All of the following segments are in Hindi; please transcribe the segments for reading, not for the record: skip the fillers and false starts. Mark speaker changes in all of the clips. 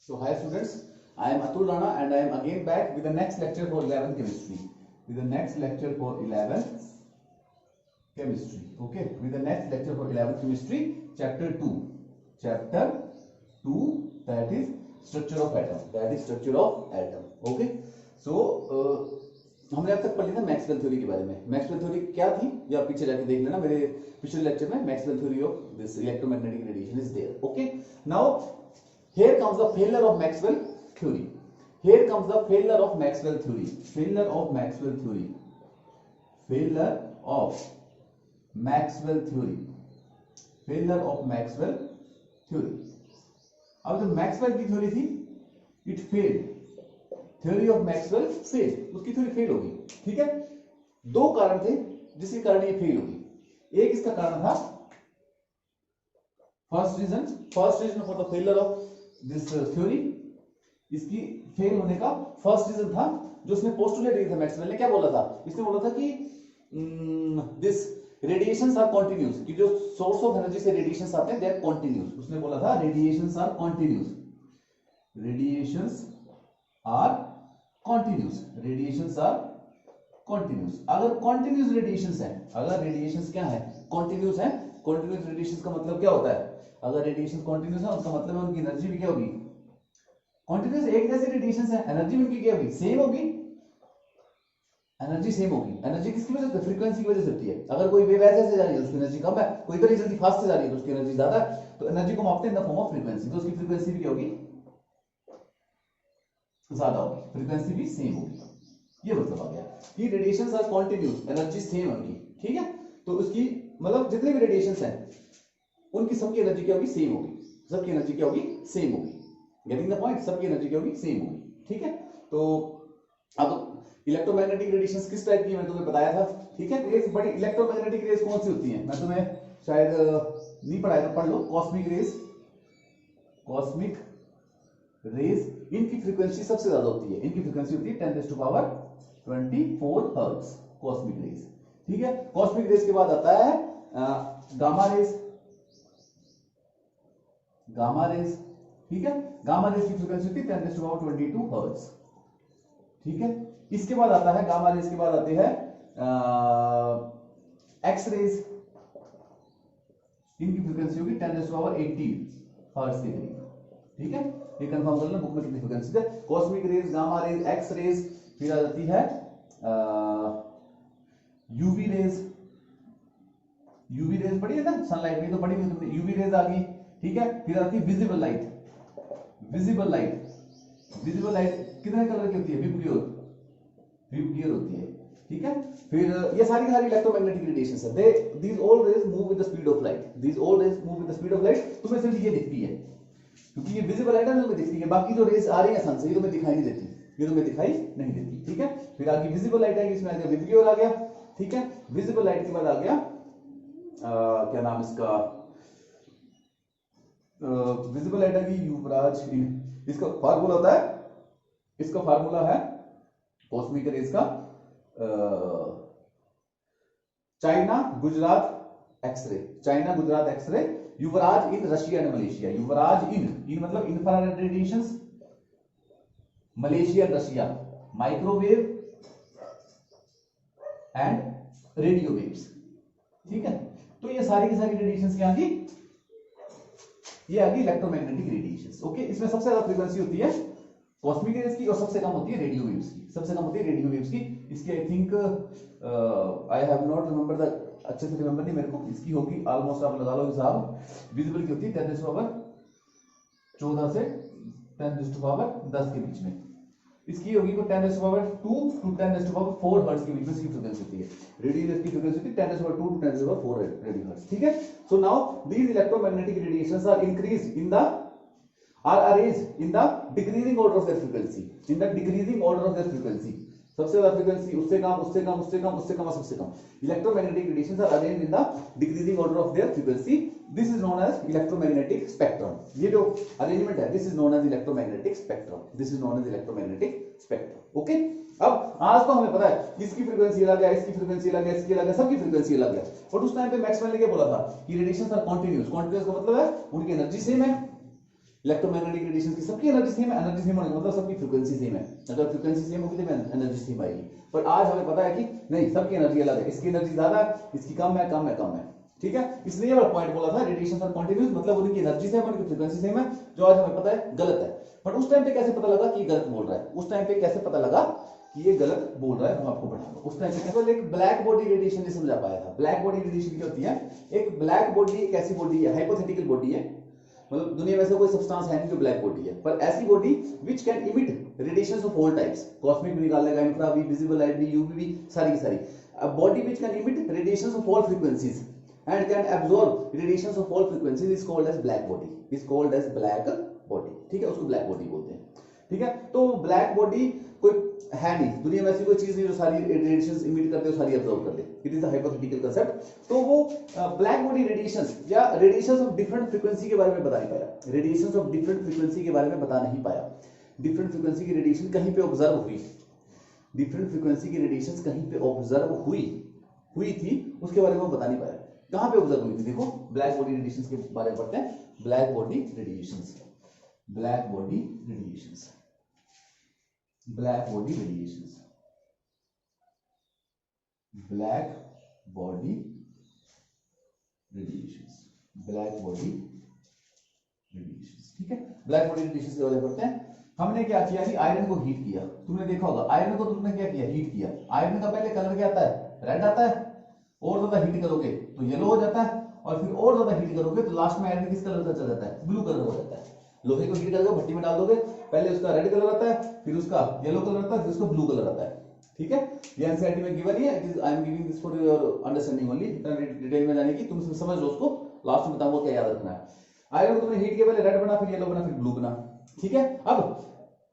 Speaker 1: So hi students, I am Atul Rana and I am again back with the next lecture for 11th chemistry. With the next lecture for 11th chemistry. Okay, with the next lecture for 11th chemistry, chapter 2. Chapter 2, that is structure of atom. That is structure of atom. Okay. So हमने अब तक पढ़ लिया था मैक्सवेल थ्योरी के बारे में। मैक्सवेल थ्योरी क्या थी या पीछे जाके देख लेना, मेरे पिछले लेक्चर में Maxwell theory of this electromagnetic radiation is there. Okay, now here comes the failure of Maxwell theory. Here comes the failure of Maxwell theory. Failure of Maxwell theory. Failure of Maxwell theory. Failure of Maxwell theory. अब जो मैक्सवेल की थ्योरी थी, it failed. Theory of Maxwell fail, उसकी थ्योरी फेल होगी। ठीक है, दो कारण थे जिसके कारण ये फेल होगी। एक इसका कारण था, first reason for the failure of this theory, इसकी फेल होने का फर्स्ट रीजन था जो उसने पोस्टुलेट किया था। मैक्सवेल ने क्या बोला था? इसने बोला था कि दिस रेडिएशंस आर कॉन्टिन्यूस, कि जो सोर्स ऑफ एनर्जी से रेडिएशंस आते हैं दे आर कॉन्टिन्यूस। उसने बोला था radiations are continuous, radiations are continuous, radiations are continuous. अगर कॉन्टिन्यूस रेडिएशंस है, अगर रेडिएशंस क्या है? कॉन्टिन्यूस है। कॉन्टिन्यूस रेडिएशंस का मतलब क्या होता है? अगर रेडिएशन कॉन्टिन्यूस है उसका मतलब है उनकी एनर्जी भी क्या होगी? कॉन्टिन्यूस। एक जैसी रेडिएशंस है, एनर्जी उनकी क्या होगी? सेम होगी, एनर्जी सेम होगी। एनर्जी किसकी वजह से? फ्रीक्वेंसी की वजह से होती है। अगर कोई वेव ऐसे जा रही है उसकी एनर्जी कम है, कोई इधर जल्दी फास्ट से जा रही है तो उसकी एनर्जी ज्यादा है। तो एनर्जी को मापते हैं इन द फॉर्म ऑफ फ्रीक्वेंसी, तो उसकी फ्रीक्वेंसी भी क्या होगी? ज्यादा होगी, फ्रीक्वेंसी भी सेम होगी। ये मतलब आ गया कि radiations are continuous, energy same होगी। ठीक है, तो उसकी मतलब जितने भी रेडिएशंस हैं उनकी सबकी एनर्जी क्या होगी? सेम होगी। सबकी एनर्जी क्या होगी? सेम होगी। Getting the point? सबकी एनर्जी क्या होगी? सेम होगी। ठीक है, तो अब इलेक्ट्रोमैग्नेटिक रेडिएशंस किस टाइप की मैंने तुम्हें बताया था। ठीक है, रेज बड़ी इलेक्ट्रोमैग्नेटिक रेज कौन सी होती हैं? मैं तुम्हें शायद नहीं पढ़ाया तो पढ़ लो। कॉस्मिक रेज, कॉस्मिक रेज, इनकी फ्रीक्वेंसी सबसे ज्यादा होती है। इनकी फ्रीक्वेंसी होती है 10⁻24 हर्ट्ज, कॉस्मिक रेज। ठीक है, कॉस्मिक रेज के बाद आता है गामा रेज, गामा रेज। ठीक है, गामा रेज की फ्रीक्वेंसी होती है 10⁻22 हर्ट्ज। ठीक है, इसके बाद आता है गामा रेज के बाद आते हैं एक्स रेज, इनकी फ्रीक्वेंसी होगी 10⁻18 हर्ट्ज के करीब। ठीक है, ये कंफर्म कर लेना बुक में कितनी फ्रीक्वेंसी है। Cosmic rays, gamma rays, X rays, फिर आ जाती है यूवी रेज। यूवी रेज पढ़ी है ना सनलाइट में, तो पढ़ी हुई तुमने, यूवी रेज आ गई। ठीक है, फिर आती है visible light. Visible light, visible light कितने कलर की होती है? विबग्योर, विबग्योर होती है। ठीक है, फिर ये सारी इलेक्ट्रोमैग्नेटिक रेडिएशंस है। They these all rays move with the speed of light, these all rays move with the speed of light. तुम्हें सिर्फ ये दिखती है क्योंकि ये विजिबल लाइट है, तुम्हें दिखती है। बाकी जो रेज आ रही है सन से ये तुम्हें दिखाई नहीं देती, ये तुम्हें दिखाई नहीं देती। ठीक है, फिर आगे विजिबल लाइट आएगी, इसमें आ गया विबग्योर आ गया। ठीक है, विजिबल लाइट के बाद आ गया क्या नाम इसका, विजिबल लाइट आएगी युवराज। इसका फार्मूला होता है, इसका फार्मूला है कॉस्मिक रेज का China Gujarat X ray, China Gujarat X ray, Yuvraj in Russia and Malaysia. Yuvraj in मतलब infrared radiations, Malaysia Russia, microwave and radio waves. ठीक है, तो ये सारी की सारी रेडिएशंस क्या आ गई? ये आ गई इलेक्ट्रोमैग्नेटिक रेडिएशंस। ओके, इसमें सबसे ज्यादा फ्रीक्वेंसी होती है कॉस्मिक रेज की और सबसे कम होती है रेडियो वेव्स की, सबसे कम होती है रेडियो वेव्स की। इसकी I think I have not remember the, अच्छे से रिमेंबर नहीं मेरे को, इसकी होगी ऑलमोस्ट, आप लगा लो हिसाब। विजिबल की होती है 10⁻14 से 10⁻10 के बीच में। इसकी होगी 10⁻2 टू 10⁻4 हर्ट्ज के बीच में इसकी फ्रीक्वेंसी होती है। रेडियो वेव की फ्रीक्वेंसी होती है 10⁻2 टू 10⁻4 रेडियो हर्ट्ज। ठीक है, so now these electromagnetic radiations are increased in the are arranged in the decreasing order of their frequency, in the decreasing order of their frequency। सबसे ज्यादा फ्रीक्वेंसी, उससे कम, उससे कम, उससे कम, उससे कम, सबसे कम। Electromagnetic radiations are arranged in the decreasing order of their frequency. This is known as electromagnetic spectrum. ये जो अरेंजमेंट है this is known as electromagnetic spectrum, this is known as electromagnetic spectrum. Okay, अब आज तो हमें पता है इसकी फ्रीक्वेंसी अलग है, इसकी फ्रीक्वेंसी अलग है, इसकी अलग है, सबकी फ्रीक्वेंसी अलग है। बट उस टाइम पे मैक्सवेल ने क्या बोला था कि रेडिएशंस आर कॉन्टिन्यूस। कॉन्टिन्यूस का मतलब है उनकी एनर्जी सेम है, इलेक्ट्रोमैग्नेटिक रेडिएशन की सबकी एनर्जी सेम है, एनर्जी सेम होने का मतलब सबकी फ्रीक्वेंसी सेम है, अगर फ्रीक्वेंसी सेम होगी तो एनर्जी सेम आएगी। पर आज हमें पता है कि नहीं, सबकी एनर्जी अलग है, इसकी एनर्जी ज्यादा है, इसकी कम है, कम है, कम है, ठीक है। इसलिए वाला पॉइंट बोला था रेडिएशन आर कॉन्टिन्यूस, मतलब उनकी एनर्जी सेम है, उनकी फ्रीक्वेंसी सेम है, जो आज हमें पता है गलत है। बट उस टाइम पे कैसे पता लगा कि ये गलत बोल रहा है, उस टाइम पे कैसे पता लगा कि ये गलत बोल रहा है, हम आपको बढ़ा दो। उस टाइम पे केवल एक ब्लैक बॉडी रेडिएशन नहीं समझा पाया था। ब्लैक बॉडी रेडिएशन क्या होती है? एक ब्लैक बॉडी एक ऐसी बॉडी है, हाइपोथेटिकल बॉडी है, मतलब दुनिया में से कोई सब्सटेंस है नहीं जो ब्लैक बॉडी है, पर ऐसी body which can emit radiations of all types, cosmic भी निकाल लेगा, इंफ्रा भी, विजिबल लाइट भी, यूवी भी, सारी की सारी। A body which can emit radiations of all frequencies and can absorb radiations of all frequencies is called as black body, is called as black body, ठीक है, उसको black body बोलते हैं, ठीक है। तो black body कोई है नहीं दुनिया में, ऐसी कोई चीज नहीं जो सारी रेडिएशंस इमिट करते हो, सारी अब्सॉर्ब कर ले, it is a hypothetical concept. तो वो ब्लैक बॉडी रेडिएशंस या रेडिएशंस ऑफ डिफरेंट फ्रीक्वेंसी के बारे में बता नहीं पाया, रेडिएशंस ऑफ डिफरेंट फ्रीक्वेंसी के बारे में बता नहीं पाया। डिफरेंट फ्रीक्वेंसी की रेडिएशन कहीं पे ऑब्जर्व हुई, डिफरेंट फ्रीक्वेंसी की रेडिएशंस कहीं पे ऑब्जर्व हुई थी, उसके बारे में वो बता नहीं पाया। कहां पे ऑब्जर्व हुई थी? देखो ब्लैक बॉडी रेडिएशंस के बारे में पढ़ते हैं। Black body radiations, black body radiations, black body radiations, black body radiations, black body radiations, ठीक है। ब्लैक बॉडी रेडिएशंस के बारे में पढ़ते हैं। हमने क्या किया कि आयरन को हीट किया, तुमने देखा होगा आयरन को तुमने क्या किया? हीट किया। आयरन का पहले कलर क्या आता है? रेड आता है, और ज्यादा हीट करोगे तो येलो हो जाता है, और फिर और ज्यादा हीट करोगे तो लास्ट में आयरन किस कलर का चल जाता है? ब्लू कलर हो जाता है। लोहे को हीट करके भट्टी में डाल दोगे, पहले उसका रेड कलर आता है, फिर उसका येलो कलर आता है, फिर उसका ब्लू कलर आता है, ठीक है। ये एनसीईआरटी में गिवन है, it is I am giving this for your understanding only, इतना डिटेल में जाने की तुम समझ लो उसको, लास्ट में बताऊंगा क्या याद रखना है। आयरन को तुमने हीट किया, पहले रेड बना, फिर येलो बना, फिर ब्लू बना, ठीक है। अब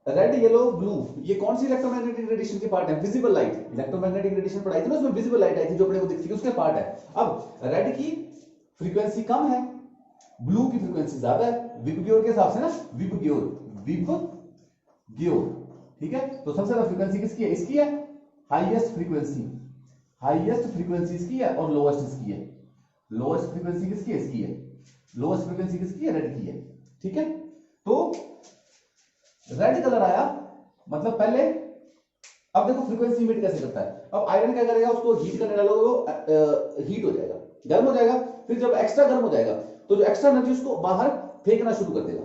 Speaker 1: रेड, येलो, ब्लू, ये कौन सी इलेक्ट्रोमैग्नेटिक रेडिएशन के पार्ट है? Visible light. इलेक्ट्रोमैग्नेटिक रेडिएशन पढ़ाई थी ना, उसमें विजिबल लाइट आई थी जो अपने को दिखती है, उसके पार्ट है। अब रेड की फ्रीक्वेंसी कम है, ब्लू की फ्रीक्वेंसी ज्यादा है, विबग्योर के हिसाब से ना, विबग्योर, ठीक है। तो सबसे ज्यादा फ्रीक्वेंसी किसकी है? इसकी है, हाईएस्ट फ्रीक्वेंसी, हाईएस्ट फ्रीक्वेंसी इसकी है, और लोएस्ट इसकी है। लोएस्ट फ्रीक्वेंसी किसकी है? इसकी है। लोएस्ट फ्रीक्वेंसी किसकी है? रेड की है, ठीक है। तो रेड कलर आया, मतलब पहले, अब देखो फ्रीक्वेंसी इमिट कैसे करता है। अब आयरन क्या करेगा? उसको हीट करने डालोगे, वो हीट हो जाएगा, गर्म हो जाएगा, फिर जब एक्स्ट्रा गर्म हो जाएगा तो जो एक्स्ट्रा एनर्जी उसको बाहर फेंकना शुरू कर देगा।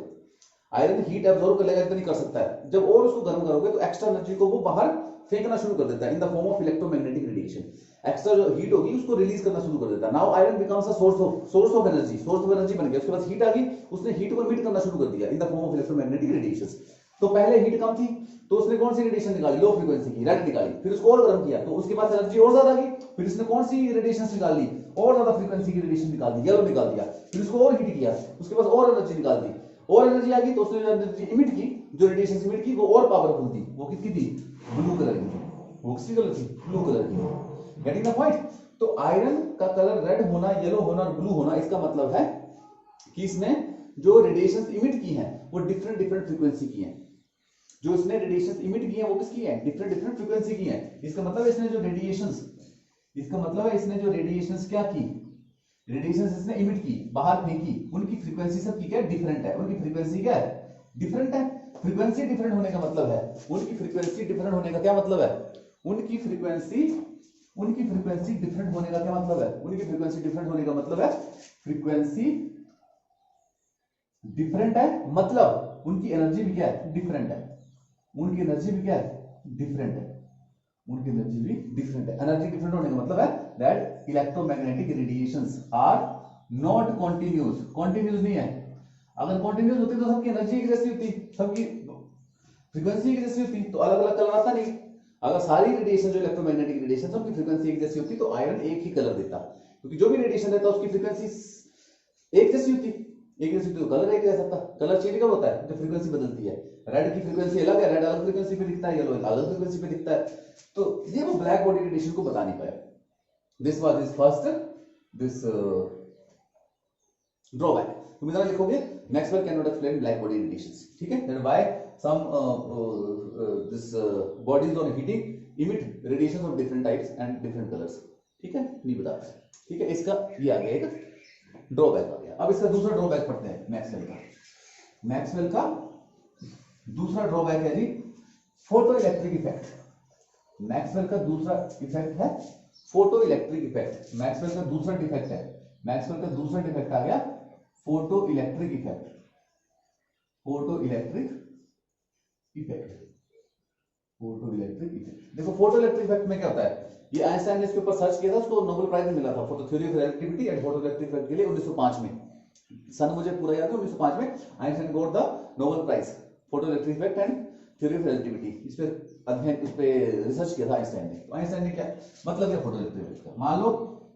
Speaker 1: आयरन हीट एब्जॉर्ब कर लेगा, इतना नहीं कर सकता है, जब और उसको गर्म करोगे तो एक्स्ट्रा एनर्जी को वो बाहर फेंकना शुरू कर देता है इन the form of electromagnetic radiation. Extra जो हीट होगी उसको रिलीज करना शुरू कर देता है। Now iron becomes a source of energy बन गया। उसके बाद हीट आ गई, उसने हीट को इमिट करना शुरू कर दिया इन the form of electromagnetic radiations. तो पहले हीट कम थी तो उसने कौन सी रेडिएशन निकाली? लो फ्रीक्वेंसी की, रेड निकाली, फिर उसको और गर्म किया तो उसके पास एनर्जी और ज्यादा गई, फिर उसने कौन सी रेडिएशन निकाल ली? और ज्यादा फ्रीक्वेंसी की रेडिएशन निकाल दी, येलो निकाल दिया, फिर उसको और हीट किया, उसके पास और एनर्जी निकाल दी, और एनर्जी आ गई तो उसने जो एनर्जी इमिट की, जो रेडिएशन इमिट की, वो और पावरफुल थी। वो किसकी थी? ब्लू कलर की। वो किसकी कलर थी? ब्लू कलर की। Getting the point? तो आयरन का कलर रेड होना, येलो होना और ब्लू होना, इसका मतलब है कि इसने जो रेडिएशन इमिट की हैं वो डिफरेंट फ्रीक्वेंसी की हैं। जो इसने रेडिएशन इमिट की है वो किसकी है? डिफरेंट फ्रीक्वेंसी की है। इसका मतलब इसने जो रेडिएशंस, इसका मतलब है इसने जो रेडिएशंस क्या की, रेडिएशंस इसने इमिट की, बाहर फेंकी, उनकी फ्रीक्वेंसी सबकी क्या? डिफरेंट है। उनकी फ्रीक्वेंसी क्या है? डिफरेंट है। फ्रीक्वेंसी डिफरेंट होने का मतलब है, उनकी फ्रीक्वेंसी डिफरेंट होने का क्या मतलब है? उनकी फ्रीक्वेंसी डिफरेंट होने का क्या मतलब है? उनकी फ्रीक्वेंसी डिफरेंट होने का मतलब है फ्रीक्वेंसी डिफरेंट है, मतलब उनकी एनर्जी भी क्या है? डिफरेंट है। उनकी एनर्जी भी क्या है? डिफरेंट है। उनकी एनर्जी भी डिफरेंट है। एनर्जी डिफरेंट होने का मतलब है that electromagnetic radiations are not continuous. Continuous नहीं है। अगर कॉन्टिन्यूस होती तो सबकी एनर्जी एक जैसी होती, सबकी फ्रीक्वेंसी एक जैसी होती, तो अलग अलग कलर आता नहीं। अगर सारी रेडिएशन जो इलेक्ट्रोमैग्नेटिक रेडिएशन सबकी फ्रीक्वेंसी एक जैसी होती तो आयरन एक ही कलर देता, क्योंकि जो भी रेडिएशन रहता है उसकी फ्रीक्वेंसी एक जैसी होती, एक जैसी तो कलर एक जैसा था। कलर चेंज कब होता है? जब फ्रीक्वेंसी बदलती है। रेड की फ्रीक्वेंसी अलग है, रेड अलग फ्रीक्वेंसी पे दिखता है, येलो अलग फ्रीक्वेंसी पे दिखता है। तो ये वो ब्लैक बॉडी रेडिएशन को बता नहीं पाया। This was his first this drawback. तुम इधर लिखोगे Maxwell can not explain black body radiations, ठीक है। Then why some this bodies on heating emit radiations of different types and different colours, ठीक है, नहीं बता पाया, ठीक है। इसका ये आ गया एक ड्रॉबैक आ गया। अब इसका दूसरा ड्रॉबैक पढ़ते हैं मैक्सवेल का। मैक्सवेल का दूसरा ड्रॉबैक है जी फोटो इलेक्ट्रिक इफेक्ट। मैक्सवेल का दूसरा इफेक्ट है फोटो इलेक्ट्रिक इफेक्ट। मैक्सवेल का दूसरा डिफेक्ट है, मैक्सवेल का दूसरा डिफेक्ट आ गया photo electric effect. Photo electric effect, photo electric effect. देखो फोटो इलेक्ट्रिक इफेक्ट में क्या होता है, ये आइंस्टाइन ने इसके ऊपर सर्च किया था, उसको नोबेल प्राइज मिला था for the theory of relativity and photo electric effect के लिए 1905 में। सन मुझे पूरा याद है, 1905 में Einstein got the Nobel prize photo electric effect and theory of relativity. इस पे अध्ययन, इस पे रिसर्च किया था आइंस्टाइन ने। तो आइंस्टाइन ने क्या मतलब है फोटो इलेक्ट्रिक इफेक्ट का, मान लो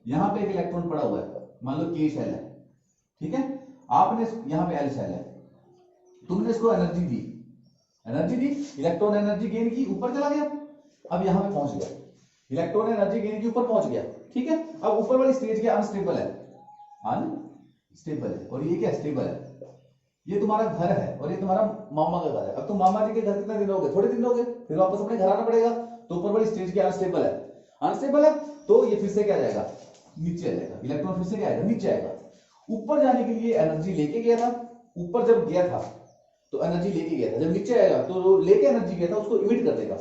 Speaker 1: यहाँ पे एक इलेक्ट्रॉन पड़ा हुआ है, मान लो k शेल है, ठीक है, आपने यहाँ पे l शेल है, तुमने इसको एनर्जी दी, एनर्जी दी, इलेक्ट्रॉन एनर्जी गेन की, ऊपर चला गया, अब यहां पे पहुंच गया, इलेक्ट्रॉन एनर्जी गेन की ऊपर पहुंच गया, ठीक है। अब ऊपर वाली स्टेज क्या अनस्टेबल है, अनस्टेबल है, और ये क्या स्टेबल है, ये तुम्हारा घर है और ये तुम्हारा मामा का घर है। अब तुम मामा जी के घर कितने दिन रहोगे, थोड़े दिन रहोगे, फिर वापस अपने घर आना पड़ेगा। तो ऊपर वाली स्टेज क्या अनस्टेबल है, अनस्टेबल है, तो ये फिर से क्या जाएगा, नीचे आ जाएगा, इलेक्ट्रॉन फिर से क्या आएगा, नीचे आएगा। ऊपर जाने के लिए एनर्जी लेके गया था, ऊपर जब गया था तो एनर्जी लेके गया था, जब नीचे आएगा तो जो लेके एनर्जी गया था उसको इमिट कर देगा,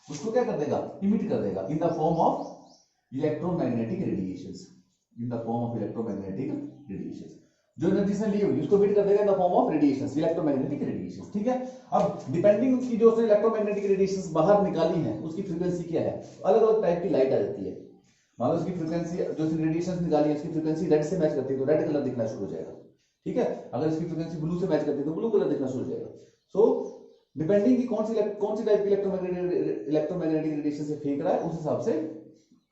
Speaker 1: उसको क्या कर देगा, इमिट कर देगा इन the form of electromagnetic radiations, in the form of electromagnetic radiations. जो एनर्जी से ली होगी उसको इमिट कर देगा इन the form of radiations, electromagnetic radiations, ठीक है। अब डिपेंडिंग उसकी जो उसने इलेक्ट्रोमैग्नेटिक रेडिएशंस बाहर निकाली है उसकी फ्रीक्वेंसी क्या है, अलग अलग टाइप की लाइट आ जाती है। मान लो उसकी फ्रीक्वेंसी जो उसने रेडिएशंस निकाली है उसकी फ्रीक्वेंसी रेड से मैच करती है तो रेड कलर दिखना शुरू हो जाएगा, ठीक है। अगर इसकी फ्रीक्वेंसी ब्लू से मैच करती है तो ब्लू कलर दिखना शुरू हो जाएगा। सो डिपेंडिंग की कौन सी टाइप की इलेक्ट्रोमैग्नेटिक रेडिएशन से फेंक रहा है उस हिसाब से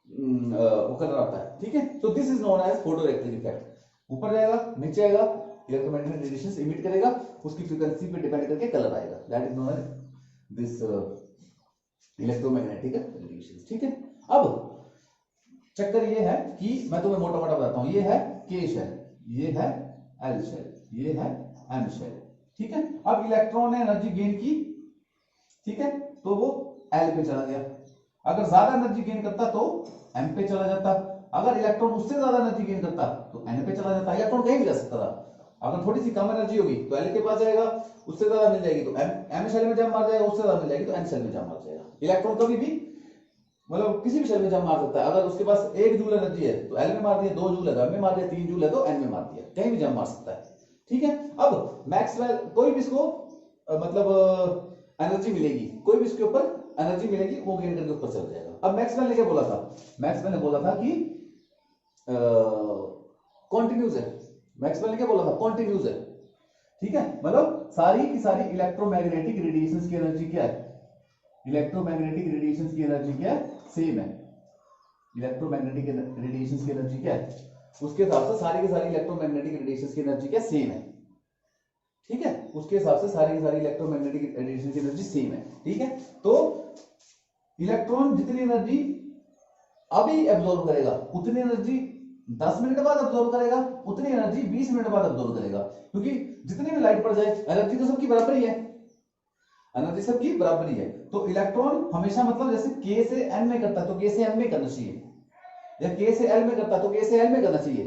Speaker 1: वो कलर आता है, ठीक है। So this is known as photo electric effect. ऊपर जाएगा, नीचे आएगा, इलेक्ट्रोमैग्नेटिक रेडिएशन इमिट करेगा, उसकी फ्रीक्वेंसी पे डिपेंड करके कलर आएगा, that is known as this electromagnetic radiation, ठीक है। अब चक्कर ये है कि मैं तुम्हें मोटा मोटा बताता हूं, ये है K शेल, ये है L शेल, ये है M शेल, ठीक है। अब इलेक्ट्रॉन ने एनर्जी गेन की, ठीक है, तो वो L पे चला गया। अगर ज्यादा एनर्जी गेन करता तो M पे चला जाता, अगर इलेक्ट्रॉन उससे ज्यादा एनर्जी गेन करता तो N पे चला जाता। इलेक्ट्रॉन कहीं भी जा सकता था, अगर थोड़ी सी कम एनर्जी होगी तो L के पास जाएगा, उससे ज्यादा मिल जाएगी तो M शेल में जंप मार जाएगा, उससे ज्यादा मिल जाएगी तो N शेल में जंप मार जाएगा। इलेक्ट्रॉन कभी भी मतलब किसी भी शेल में जंप मार सकता है। अगर उसके पास 1 जूल एनर्जी है तो L में मार दिया, 2 जूल है तो M में मार दिया, 3 जूल है तो N में मार दिया, कहीं भी जंप मार सकता है, ठीक है। अब मैक्सवेल कोई भी इसको मतलब एनर्जी मिलेगी, कोई भी इसके ऊपर एनर्जी मिलेगी वो गेन करके ऊपर चल जाएगा। अब मैक्सवेल ने क्या बोला था, मैक्सवेल ने बोला था कि कॉन्टिन्यूस है, मैक्सवेल ने क्या बोला था, कॉन्टिन्यूस है, ठीक है। मतलब सारी की सारी इलेक्ट्रोमैग्नेटिक रेडिएशंस की एनर्जी क्या है, इलेक्ट्रोमैग्नेटिक रेडिएशंस की एनर्जी क्या है, सेम है। इलेक्ट्रोमैग्नेटिक रेडिएशंस की एनर्जी क्या है, उसके हिसाब से सारी की सारी इलेक्ट्रोमैग्नेटिक रेडिएशंस की एनर्जी क्या सेम है, ठीक है। उसके हिसाब से सारी की सारी इलेक्ट्रोमैग्नेटिक रेडिएशन की एनर्जी सेम है, ठीक है। तो इलेक्ट्रॉन जितनी एनर्जी अभी एब्जॉर्ब करेगा उतनी एनर्जी 10 मिनट बाद एब्जॉर्ब करेगा, उतनी एनर्जी 20 मिनट बाद एब्जॉर्ब करेगा, क्योंकि जितनी भी लाइट पड़ जाए एनर्जी तो सबकी बराबर ही है, एनर्जी सबकी बराबर ही है। तो इलेक्ट्रॉन हमेशा मतलब जैसे K से N में करता है तो K से M में करना चाहिए, या K से L में करता है तो K से L में करना चाहिए,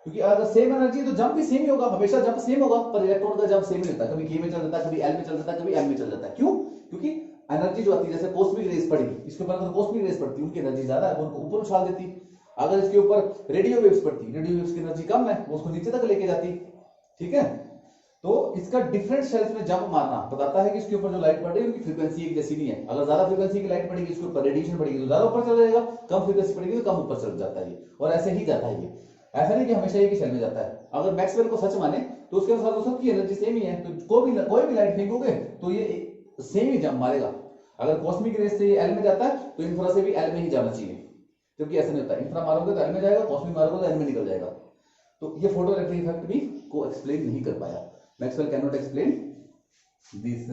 Speaker 1: क्योंकि अगर सेम एनर्जी है तो जंप भी सेम ही होगा, हमेशा जंप सेम होगा। पर इलेक्ट्रॉन का जंप सेम नहीं होता, कभी K में चल जाता है, कभी L में चल जाता है, कभी M में चल जाता है। क्यों? क्योंकि एनर्जी जो आती है, जैसे कॉस्मिक रेज पड़ेगी, इसके ऊपर अगर कॉस्मिक रेज पड़ती है उनकी एनर्जी ज्यादा है, उनको ऊपर उछाल देती। अगर इसके ऊपर रेडियो वेव्स पड़ती, रेडियो वेव्स की एनर्जी कम है, वो उसको नीचे तक लेके जाती, ठीक है। तो इसका डिफरेंट शेल्स में जंप मारना बताता है कि इसके ऊपर जो लाइट पड़ रही है उनकी फ्रीक्वेंसी एक जैसी नहीं है। अगर ज्यादा फ्रीक्वेंसी की लाइट पड़ेगी इसके ऊपर रेडिएशन पड़ेगी तो ज्यादा ऊपर चला जाएगा, कम फ्रीक्वेंसी पड़ेगी तो कम ऊपर चल जाता है ये, और ऐसे ही जाता है ये, ऐसा नहीं कि हमेशा एक ही शेल में जाता है। अगर मैक्सवेल को सच माने तो उसके अनुसार सबकी एनर्जी सेम ही है, तो कोई भी लाइट फेंकोगे तो ये सेम ही जंप मारेगा। अगर कॉस्मिक रेज से एल में जाता है तो इंफ्रा से भी एल में ही जाना चाहिए, क्योंकि ऐसा नहीं होता, इंफ्रा मारोगे तो एल में जाएगा, कॉस्मिक मारोगे तो एल में निकल जाएगा। तो ये फोटो इलेक्ट्रिक इफेक्ट भी को एक्सप्लेन नहीं कर पाया, Maxwell can not explain this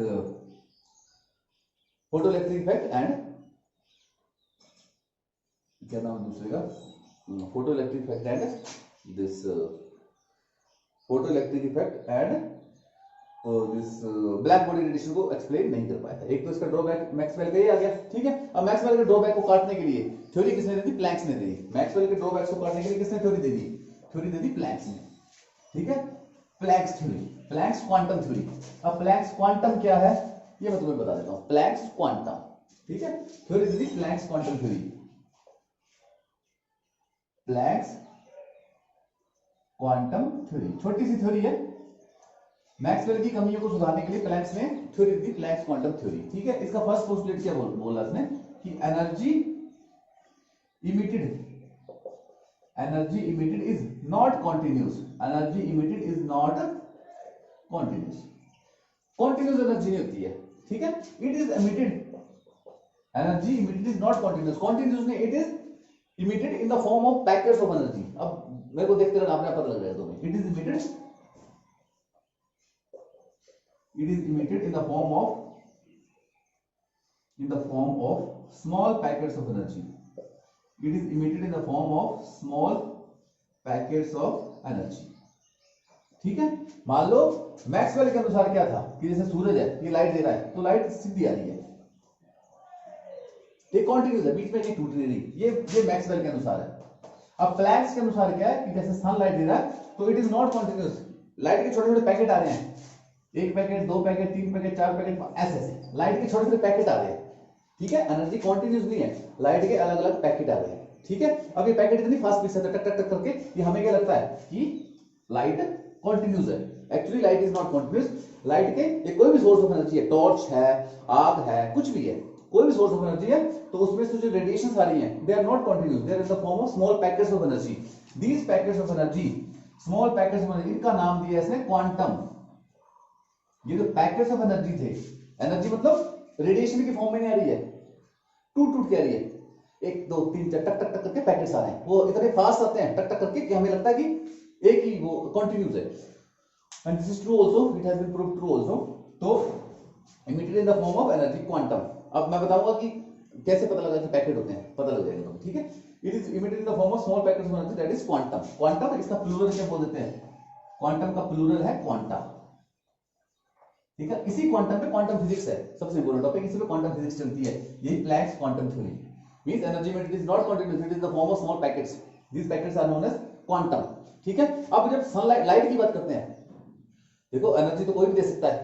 Speaker 1: photo electric effect and क्या नाम है दूसरे का, photo electric effect and this photo electric effect and this black body radiation को एक्सप्लेन नहीं कर पाया था। एक तो इसका ड्रॉबैक मैक्सवेल का ही आ गया, ठीक है। अब मैक्सवेल के ड्रॉबैक को काटने के लिए थ्योरी किसने दी थी, प्लैंक्स ने दी। मैक्सवेल के ड्रॉबैक्स को काटने के लिए किसने थ्योरी दे दी, थ्योरी दे दी प्लैंक्स ने, ठीक है, Planck's theory. Planck's quantum theory. अब प्लैंक्स क्वांटम क्या है ये मैं तुम्हें बता देता हूं। प्लैंक्स क्वांटम, ठीक है, theory is the Planck's quantum theory. Planck's quantum theory छोटी सी थ्योरी है, मैक्सवेल की कमियों को सुधारने के लिए प्लैंक्स ने थ्योरी दी, प्लैंक्स क्वांटम थ्योरी, ठीक है। इसका फर्स्ट पोस्टुलेट क्या बोला इसने कि energy emitted is not continuous, energy emitted is not continuous, continuous energy नहीं होती है, ठीक है। It is emitted, energy emitted is not continuous, continuous नहीं, it is emitted in the form of packets of energy. अब मेरे को देखते रहना, आपने पता लग जाएगा तुम्हें। It is emitted in the form of small packets of energy. It is emitted in the form of small packets of energy, ठीक है। मान लो मैक्सवेल के अनुसार क्या था कि जैसे सूरज है, ये लाइट दे रहा है तो लाइट सीधी आ रही है, ये कॉन्टिन्यूस है, बीच में नहीं टूट रही, ये मैक्सवेल के अनुसार है। अब प्लैंक्स के अनुसार क्या है कि जैसे सनलाइट दे रहा है तो it is not continuous, light के छोटे छोटे पैकेट आ रहे हैं, एक पैकेट, दो पैकेट, तीन पैकेट, चार पैकेट, ऐसे लाइट के छोटे छोटे पैकेट आ रहे हैं, ठीक है। एनर्जी कॉन्टिन्यूस नहीं है, लाइट के अलग अलग पैकेट आ रहे हैं, ठीक है। अब ये पैकेट इतनी फास्ट पिक्स है, टक टक टक करके, ये हमें क्या लगता है कि लाइट कॉन्टिन्यूस है, actually light is not continuous. Light के ये कोई भी सोर्स ऑफ एनर्जी है, टॉर्च है, आग है, कुछ भी है, कोई भी सोर्स ऑफ एनर्जी है, तो उसमें से जो रेडिएशन आ रही है they are not continuous, they are in the form of small packets of energy. These packets of energy, small packets of energy, इनका नाम दिया है इसने क्वांटम। ये जो पैकेट्स ऑफ एनर्जी थे, एनर्जी मतलब रेडिएशन की फॉर्म में नहीं आ रही है, टूट टूट के आ रही है, एक दो तीन चार टक टक टक करके पैकेट्स आ रहे हैं, वो इतने फास्ट आते हैं टक टक करके कि हमें लगता है कि एक ही वो कंटिन्यूस है। And this is true also, it has been proved true also. तो emitted in the form of energy quantum. अब मैं बताऊंगा कि कैसे पता लगा कि पैकेट होते हैं, पता लग जाएगा तुम्हें, ठीक है। It is emitted in the form of small packets of energy, that is quantum. Quantum इसका प्लूरल क्या बोल देते हैं, क्वांटम का प्लूरल है क्वांटा, ठीक है। इसी क्वांटम पे क्वांटम फिजिक्स है सबसे इंपॉर्टेंट टॉपिक, इसी पे क्वांटम फिजिक्स चलती है। यही Planck's quantum theory means energy emitted is not continuous, it is the form of small packets, these packets are known as quantum, ठीक है। अब जब सनलाइट, लाइट की बात करते हैं, देखो एनर्जी तो कोई भी दे सकता है,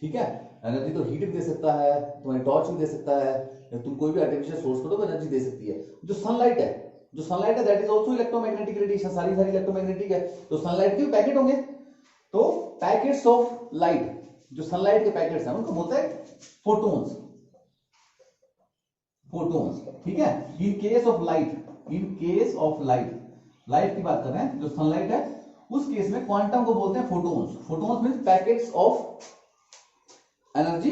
Speaker 1: ठीक है। एनर्जी तो हीट भी दे सकता है, तुम्हारी टॉर्च भी दे सकता है, तुम कोई भी आर्टिफिशियल सोर्स को तो एनर्जी दे सकती है। जो सनलाइट है that is also electromagnetic radiation, सारी इलेक्ट्रोमैग्नेटिक है, तो सनलाइट के भी पैकेट होंगे, तो पैकेट्स ऑफ लाइट, जो सनलाइट के पैकेट्स हैं उनको बोलते हैं फोटोन्स, ठीक है। In case of light, light की बात कर रहे हैं, जो सनलाइट है उस केस में क्वांटम को बोलते हैं photons. Photons means packets of energy,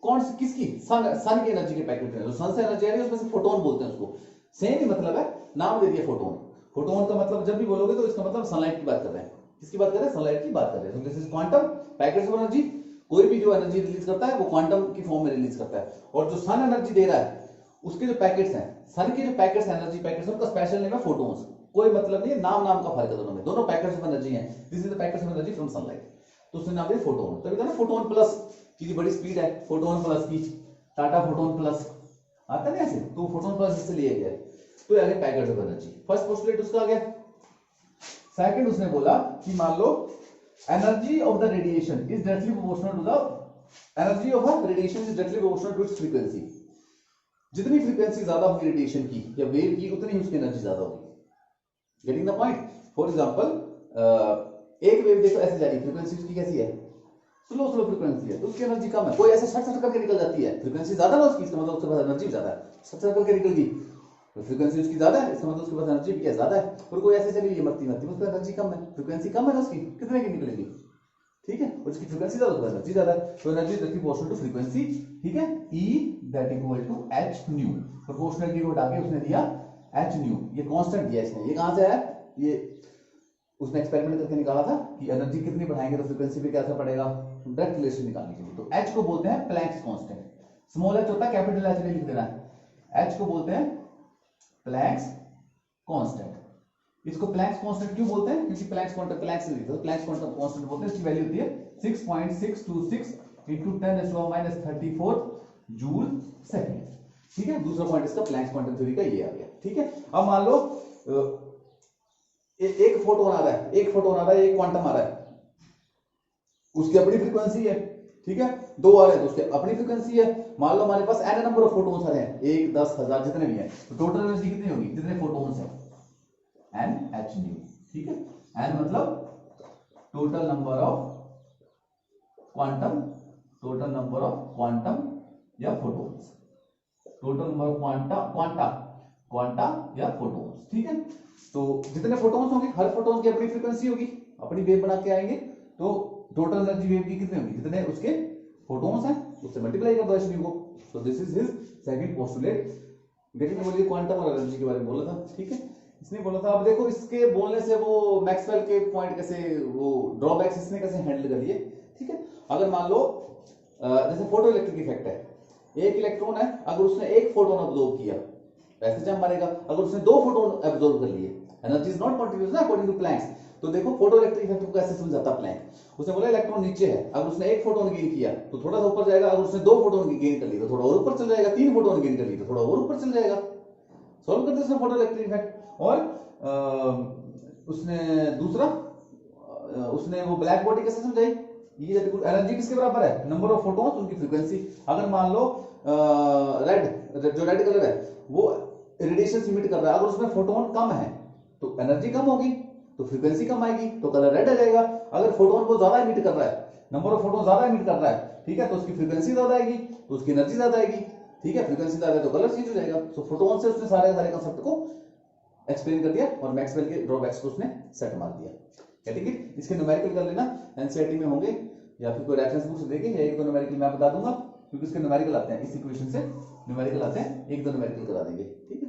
Speaker 1: कौन सी, किसकी, सन की एनर्जी के पैकेट है, जो सन से एनर्जी आ रही है उसमें से फोटोन बोलते हैं उसको, सेम ही मतलब है, नाम दे दिया फोटोन। फोटोन का मतलब जब भी बोलोगे तो इसका मतलब सनलाइट की बात कर रहे हैं, किसकी बात कर रहे हैं, सनलाइट की बात कर रहे हैं। This is quantum packets of energy, कोई भी जो एनर्जी रिलीज करता है वो क्वांटम की फॉर्म में रिलीज करता है, और जो सन एनर्जी दे रहा है उसके जो पैकेट्स हैं, सन के जो पैकेट्स एनर्जी पैकेट्स, उनका स्पेशल नेम है फोटोन्स। कोई मतलब नहीं, नाम का फर्क है दोनों में, दोनों पैकेट्स ऑफ एनर्जी हैं, this is the packets of energy from sunlight, तो उसने नाम दिया फोटोन। तभी तो ना फोटोन प्लस की बड़ी स्पीड है, फोटोन प्लस की, टाटा फोटोन प्लस आता है ऐसे, तो फोटोन प्लस इससे लिए गया, तो यानी packets of energy. First postulate उसका आ गया। सेकंड उसने बोला कि मान लो energy of the radiation is directly proportional to the energy of a radiation is directly proportional to its frequency. जितनी फ्रीक्वेंसी ज्यादा होगी रेडिएशन की या वेव की, उतनी ही उसकी एनर्जी ज्यादा होगी। Getting the point. For example एक वेव देखो ऐसे जा रही है, फ्रीक्वेंसी उसकी कैसी है, स्लो फ्रीक्वेंसी है, तो उसकी एनर्जी कम है। कोई ऐसे सट सट करके निकल जाती है, फ्रीक्वेंसी ज्यादा ना उसकी, इसका मतलब उसके पास एनर्जी ज्यादा है, सट सट करके निकल गई, तो फ्रीक्वेंसी उसकी ज्यादा है, इसका मतलब उसके पास एनर्जी भी क्या ज्यादा है। और कोई ऐसे चली मरती उसका एनर्जी कम है, फ्रीक्वेंसी कम है ना उसकी, कितने की निकलेगी, ठीक है, और उसकी फ्रीक्वेंसी ज्यादा, उसका एनर्जी ज्यादा है, तो energy directly proportional to frequency, ठीक है। E that equal to h nu, proportionality को हटा के उसने दिया h न्यू, ये कांस्टेंट दिया इसने। ये कहां से है, ये उसने एक्सपेरिमेंट करके निकाला था कि एनर्जी कितनी बढ़ाएंगे तो फ्रीक्वेंसी पे क्या असर पड़ेगा, डायरेक्ट रिलेशन निकालने के लिए। तो h को बोलते हैं प्लैंक्स कांस्टेंट, स्मॉल h होता है, कैपिटल H नहीं लिख देना है, h को बोलते हैं प्लैंक्स कांस्टेंट। इसको प्लैंक्स कांस्टेंट क्यों बोलते हैं, क्योंकि प्लैंक्स कांस्टेंट, प्लैंक्स लिखते हैं, प्लैंक्स कांस्टेंट बोलते हैं। इसकी वैल्यू होती है 6.626 into 10⁻34 जूल सेकंड, ठीक है। दूसरा पॉइंट इसका प्लैंक्स क्वांटम थ्योरी का ये आ गया, ठीक है। अब मान लो एक फोटोन आ रहा है, एक क्वांटम आ रहा है, उसकी अपनी फ्रीक्वेंसी है, ठीक है, दो आ रहे हैं तो उसकी अपनी फ्रीक्वेंसी है। मान लो हमारे पास n नंबर ऑफ फोटोन्स आ रहे हैं, 1 10 1000 जितने भी हैं, तो टोटल एनर्जी कितनी होगी, जितने फोटोन्स हैं, Nhν, ठीक है। n मतलब total number of quantum, total number of quantum या photons, total number of quanta या फोटोन्स, ठीक है। तो जितने फोटोन्स होंगे, हर फोटोन की अपनी फ्रीक्वेंसी होगी, अपनी वेव बना के आएंगे, तो टोटल एनर्जी वेव की कितनी होगी, जितने उसके फोटोन्स हैं उससे मल्टीप्लाई कर दो hν को। सो this is his second postulate. Getting बोलिए क्वांटम और एनर्जी के बारे में बोला था, ठीक है, इसने बोला था। अब देखो इसके बोलने से वो मैक्सवेल के पॉइंट कैसे, वो ड्रॉबैक्स इसने कैसे हैंडल कर लिए, ठीक है। अगर मान लो जैसे फोटो इलेक्ट्रिक इफेक्ट है, एक इलेक्ट्रॉन है, अगर उसने एक फोटोन ऑब्जॉर्व किया ऐसे जंप मारेगा, अगर उसने दो फोटोन ऑब्जॉर्व कर लिए, एनर्जी इज नॉट कंटिन्यूअस ना अकॉर्डिंग टू प्लैंक्स। तो देखो फोटो इलेक्ट्रिक इफेक्ट को कैसे समझाता प्लैंक, उसने बोला इलेक्ट्रॉन नीचे है, अगर उसने एक फोटोन गेन किया तो थोड़ा सा ऊपर जाएगा, अगर उसने दो फोटोन गेन कर लिया तो थोड़ा और ऊपर चल जाएगा, तीन फोटोन गेन कर लिया तो थोड़ा और ऊपर चल जाएगा। सॉल्व करते हैं फोटो इलेक्ट्रिक इफेक्ट। और उसने दूसरा उसने वो ब्लैक बॉडी कैसे समझाई, ये एनर्जी किसके बराबर है, नंबर ऑफ फोटोन्स उनकी फ्रीक्वेंसी। अगर मान लो जो रेड कलर है वो रेडिएशन इमिट कर रहा है, अगर उसमें फोटोन कम है तो एनर्जी कम होगी, तो फ्रीक्वेंसी कम आएगी, तो कलर रेड आ जाएगा। अगर फोटोन वो ज्यादा इमिट कर रहा है, नंबर ऑफ फोटोन ज्यादा इमिट कर रहा है, ठीक है, तो उसकी फ्रीक्वेंसी ज्यादा आएगी, तो उसकी एनर्जी ज्यादा आएगी, ठीक है, फ्रीक्वेंसी ज्यादा है तो कलर चेंज हो जाएगा। सो फोटोन से उसने सारे कंसेप्ट को एक्सप्लेन कर दिया और मैक्सवेल के ड्रॉबैक्स को उसने सेट मार दिया। ठीक है, इसके न्यूमेरिकल कर लेना, एनसीईआरटी में होंगे या फिर कोई रेफरेंस बुक से देखें, या एक दो न्यूमेरिकल मैं बता दूंगा, क्योंकि इसके न्यूमेरिकल आते हैं, इस इक्वेशन से न्यूमेरिकल आते हैं, एक दो न्यूमेरिकल करा देंगे, ठीक है।